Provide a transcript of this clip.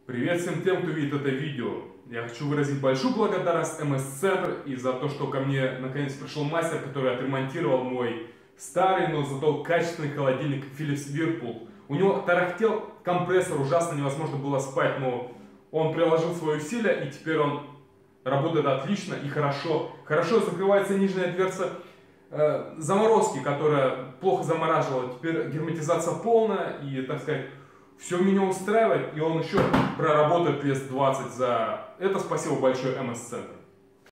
Привет всем тем, кто видит это видео. Я хочу выразить большую благодарность МС-центр и за то, что ко мне наконец пришел мастер, который отремонтировал мой старый, но зато качественный холодильник Philips Whirlpool. У него тарахтел компрессор, ужасно невозможно было спать, но он приложил свои усилия и теперь он работает отлично и хорошо. Хорошо закрывается нижняя дверца заморозки, которая плохо замораживала. Теперь герметизация полная и, так сказать, все меня устраивает, и он еще проработает лет 20 за это. Спасибо большое МС-центр.